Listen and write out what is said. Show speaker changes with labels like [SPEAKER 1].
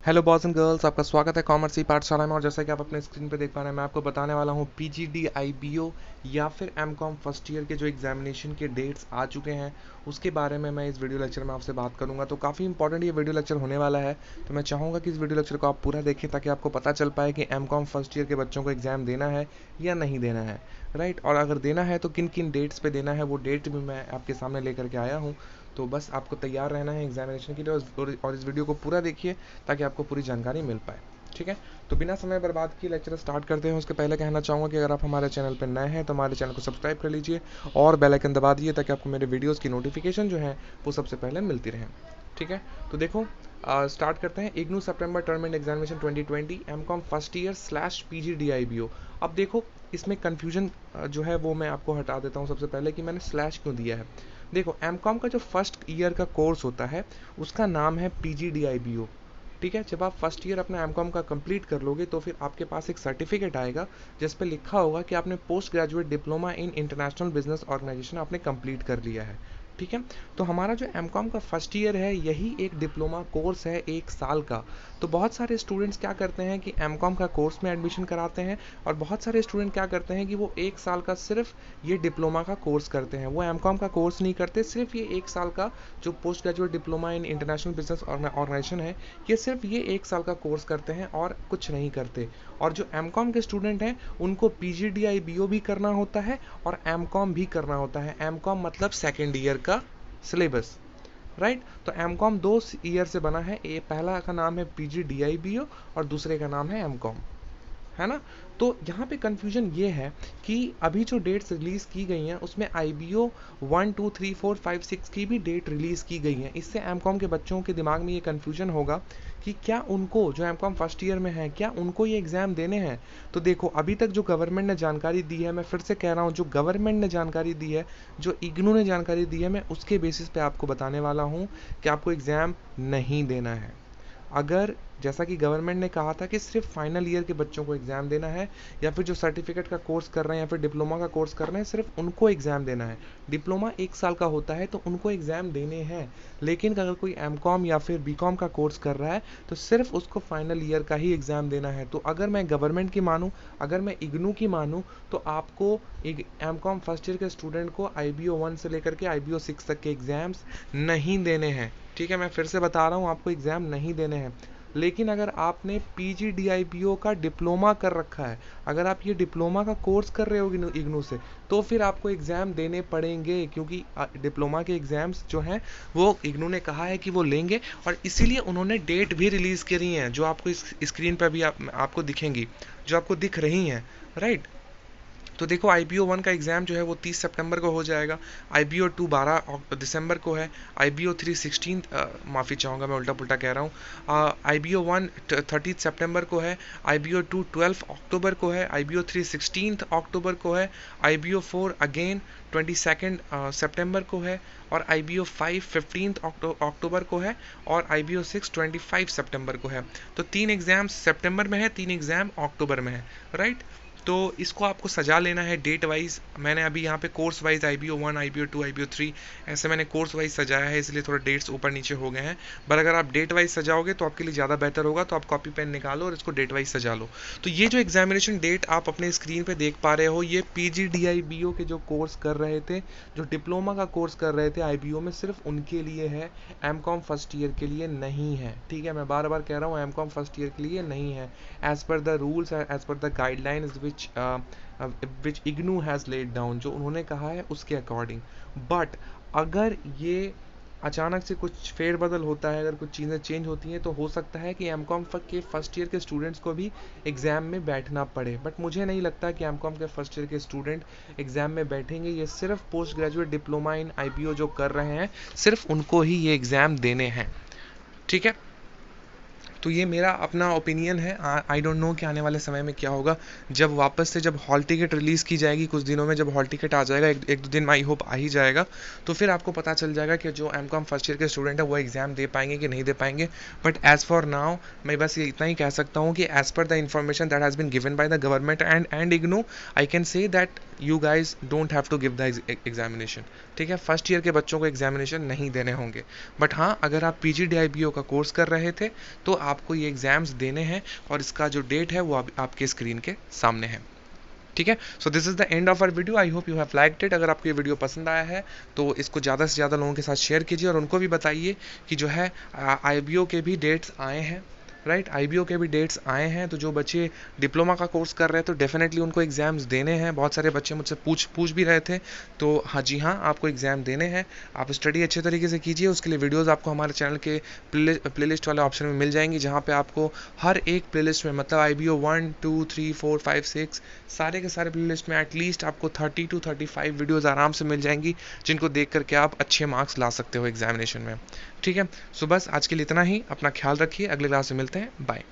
[SPEAKER 1] Hello boys and girls, आपका स्वागत है कॉमर्स ई पाठशाला में। और जैसा कि आप अपने स्क्रीन पे देख पा रहे हैं, मैं आपको बताने वाला हूँ पीजीडी आईबीओ या फिर एमकॉम फर्स्ट ईयर के जो एग्जामिनेशन के डेट्स आ चुके हैं उसके बारे में मैं इस वीडियो लेक्चर में आपसे बात करूंगा। तो काफ़ी इंपॉर्टेंट ये वीडियो लेक्चर होने वाला है, तो मैं चाहूँगा कि इस वीडियो लेक्चर को आप पूरा देखें ताकि आपको पता चल पाए कि एमकॉम फर्स्ट ईयर के बच्चों को एग्ज़ाम देना है या नहीं देना है, राइट। और अगर देना है तो किन किन डेट्स पे देना है, वो डेट भी मैं आपके सामने लेकर के आया हूँ। तो बस आपको तैयार रहना है एग्जामिनेशन के लिए और इस वीडियो को पूरा देखिए ताकि आपको पूरी जानकारी मिल पाए, ठीक है। तो बिना समय बर्बाद किए लेक्चर स्टार्ट करते हैं। उसके पहले कहना चाहूँगा कि अगर आप हमारे चैनल पर नए हैं तो हमारे चैनल को सब्सक्राइब कर लीजिए और बेल आइकन दबा दीजिए ताकि आपको मेरे वीडियोज़ की नोटिफिकेशन जो है वो सबसे पहले मिलती रहे, ठीक है। तो देखो स्टार्ट करते हैं। इग्नू सितंबर term end examination 2020 M Com first year slash PGDIBO. अब देखो इसमें कन्फ्यूजन जो है वो मैं आपको हटा देता हूँ सबसे पहले कि मैंने स्लैश क्यों दिया है। देखो एमकॉम का जो फर्स्ट ईयर का कोर्स होता है उसका नाम है पीजीडीआईबीओ, ठीक है। जब आप फर्स्ट ईयर अपना एमकॉम का कंप्लीट कर लोगे तो फिर आपके पास एक सर्टिफिकेट आएगा जिस पे लिखा होगा कि आपने post graduate diploma in international business organisation आपने कंप्लीट कर लिया है, ठीक है। तो हमारा जो एमकॉम का फर्स्ट ईयर है यही एक डिप्लोमा कोर्स है 1 साल का। तो बहुत सारे स्टूडेंट्स क्या करते हैं कि एमकॉम का कोर्स में एडमिशन कराते हैं और बहुत सारे स्टूडेंट क्या करते हैं कि वो 1 साल का सिर्फ ये डिप्लोमा का कोर्स करते हैं, वो एमकॉम का कोर्स नहीं करते। सिर्फ ये 1 साल का जो post graduate diploma in international business organisation है, ये सिर्फ ये 1 साल का कोर्स करते हैं और कुछ नहीं करते। और जो एमकॉम के स्टूडेंट हैं उनको पीजीडीआईबीओ भी करना होता है और एमकॉम भी करना होता है। एमकॉम मतलब सेकेंड ईयर का सिलेबस, राइट। तो एमकॉम 2 ईयर से बना है। ये पहला का नाम है पीजीडीआईबीओ और दूसरे का नाम है एमकॉम, है ना। तो यहाँ पे कंफ्यूजन ये है कि अभी जो डेट्स रिलीज की गई हैं उसमें आईबीओ 1 2 3 4 5 6 की भी डेट रिलीज की गई है। इससे एमकॉम के बच्चों के दिमाग में ये कंफ्यूजन होगा कि क्या उनको जो एमकॉम फर्स्ट ईयर में है क्या उनको ये एग्जाम देने हैं। तो देखो अभी तक जो गवर्नमेंट ने जानकारी दी है, मैं फिर से कह रहा हूँ, जो गवर्नमेंट ने जानकारी दी है, जो इग्नू ने जानकारी दी है, मैं उसके बेसिस पे आपको बताने वाला हूँ कि आपको एग्जाम नहीं देना है। अगर जैसा कि गवर्नमेंट ने कहा था कि सिर्फ फाइनल ईयर के बच्चों को एग्ज़ाम देना है या फिर जो सर्टिफिकेट का कोर्स कर रहे हैं या फिर डिप्लोमा का कोर्स कर रहे हैं सिर्फ उनको एग्ज़ाम देना है। डिप्लोमा 1 साल का होता है तो उनको एग्ज़ाम देने हैं। लेकिन अगर कोई एमकॉम या फिर बीकॉम का कोर्स कर रहा है तो सिर्फ उसको फाइनल ईयर का ही एग्ज़ाम देना है। तो अगर मैं गवर्नमेंट की मानूँ, अगर मैं इग्नू की मानूँ, तो आपको एक एमकॉम फर्स्ट ईयर के स्टूडेंट को आईबीओ 1 से लेकर के आईबीओ 6 तक के एग्ज़ाम्स नहीं देने हैं, ठीक है। मैं फिर से बता रहा हूँ, आपको एग्ज़ाम नहीं देने हैं। लेकिन अगर आपने पीजीडीआईबीओ का डिप्लोमा कर रखा है, अगर आप ये डिप्लोमा का कोर्स कर रहे हो इग्नू से, तो फिर आपको एग्ज़ाम देने पड़ेंगे क्योंकि डिप्लोमा के एग्ज़ाम्स जो हैं वो इग्नू ने कहा है कि वो लेंगे। और इसीलिए उन्होंने डेट भी रिलीज़ करी हैं जो आपको इस स्क्रीन पर भी आपको दिखेंगी, जो आपको दिख रही हैं, राइट। तो देखो आईबीओ 1 का एग्ज़ाम जो है वो 30 सितंबर को हो जाएगा, आईबीओ 2 12 दिसंबर को है, आईबीओ 3 16 माफ़ी चाहूँगा मैं उल्टा पुल्टा कह रहा हूँ, आईबीओ 1 30 सितंबर को है, आईबीओ 2 12 अक्टूबर को है, आईबीओ 3 16 अक्टूबर को है, आईबीओ 4 अगेन 22 सितंबर को है और आईबीओ 5 15 अक्टूबर को है और आईबीओ 6 25 सितंबर को है। तो 3 एग्ज़ाम सितंबर में है, 3 एग्ज़ाम अक्टूबर में है, राइट। तो इसको आपको सजा लेना है डेट वाइज। मैंने अभी यहाँ पे course wise IBO 1 IBO 2 IBO 3 ऐसे मैंने कोर्स वाइज सजाया है, इसलिए थोड़ा डेट्स ऊपर नीचे हो गए हैं। पर अगर आप डेट वाइज सजाओगे तो आपके लिए ज़्यादा बेहतर होगा। तो आप कॉपी पेन निकालो और इसको डेट वाइज सजा लो। तो ये जो एग्जामिनेशन डेट आप अपने स्क्रीन पर देख पा रहे हो, ये पीजीडीआईबीओ के जो कोर्स कर रहे थे, जो डिप्लोमा का कोर्स कर रहे थे आईबीओ में, सिर्फ उनके लिए है, एमकॉम फर्स्ट ईयर के लिए नहीं है, ठीक है। मैं बार बार कह रहा हूँ एमकॉम फर्स्ट ईयर के लिए नहीं है, as per the rules, as per the guidelines which IGNOU has laid down, जो उन्होंने कहा है उसके अकॉर्डिंग। बट अगर ये अचानक से कुछ फेरबदल होता है, अगर कुछ चीज़ें चेंज होती हैं, तो हो सकता है कि एमकॉम के फर्स्ट ईयर के स्टूडेंट्स को भी एग्ज़ाम में बैठना पड़े। बट मुझे नहीं लगता कि एमकॉम के फर्स्ट ईयर के स्टूडेंट एग्ज़ाम में बैठेंगे। ये सिर्फ पोस्ट ग्रेजुएट डिप्लोमा इन आईबीओ जो कर रहे हैं सिर्फ उनको ही ये एग्ज़ाम देने हैं, ठीक है। तो ये मेरा अपना ओपिनियन है। आई डोंट नो कि आने वाले समय में क्या होगा। जब वापस से जब हॉल टिकट रिलीज़ की जाएगी कुछ दिनों में, जब हॉल टिकट आ जाएगा, एक दो दिन में आई होप आ ही जाएगा, तो फिर आपको पता चल जाएगा कि जो एमकॉम फर्स्ट ईयर के स्टूडेंट है वो एग्ज़ाम दे पाएंगे कि नहीं दे पाएंगे। बट एज़ फॉर नाउ मैं बस ये इतना ही कह सकता हूँ कि as per the information that has been given by the government and IGNOU, I can say that you guys don't have to give the examination. ठीक है, फर्स्ट ईयर के बच्चों को एग्जामिनेशन नहीं देने होंगे, बट हाँ अगर आप PGDIBO का कोर्स कर रहे थे तो आपको ये एग्जाम्स देने हैं, और इसका जो डेट है वो आपके स्क्रीन के सामने है। ठीक है, so this is the end of our video. I hope you have liked it. अगर आपको ये वीडियो पसंद आया है तो इसको ज़्यादा से ज़्यादा लोगों के साथ शेयर कीजिए, और उनको भी बताइए कि जो है IBO के भी डेट्स आए हैं, राइट, IBO के भी डेट्स आए हैं। तो जो बच्चे डिप्लोमा का कोर्स कर रहे हैं तो डेफिनेटली उनको एग्जाम्स देने हैं। बहुत सारे बच्चे मुझसे पूछ भी रहे थे, तो हाँ जी हाँ, आपको एग्जाम देने हैं। आप स्टडी अच्छे तरीके से कीजिए। उसके लिए वीडियोस आपको हमारे चैनल के प्लेलिस्ट वाले ऑप्शन में मिल जाएंगी, जहाँ पे आपको हर एक प्लेलिस्ट में, मतलब IBO 1 2 3 4 5 6 सारे के सारे प्लेलिस्ट में एटलीस्ट आपको 30 to 35 वीडियोस आराम से मिल जाएंगी, जिनको देख करके आप अच्छे मार्क्स ला सकते हो एग्जामिनेशन में। ठीक है, सो बस आज के लिए इतना ही। अपना ख्याल रखिए, अगले क्लास में मिलते हैं, बाय।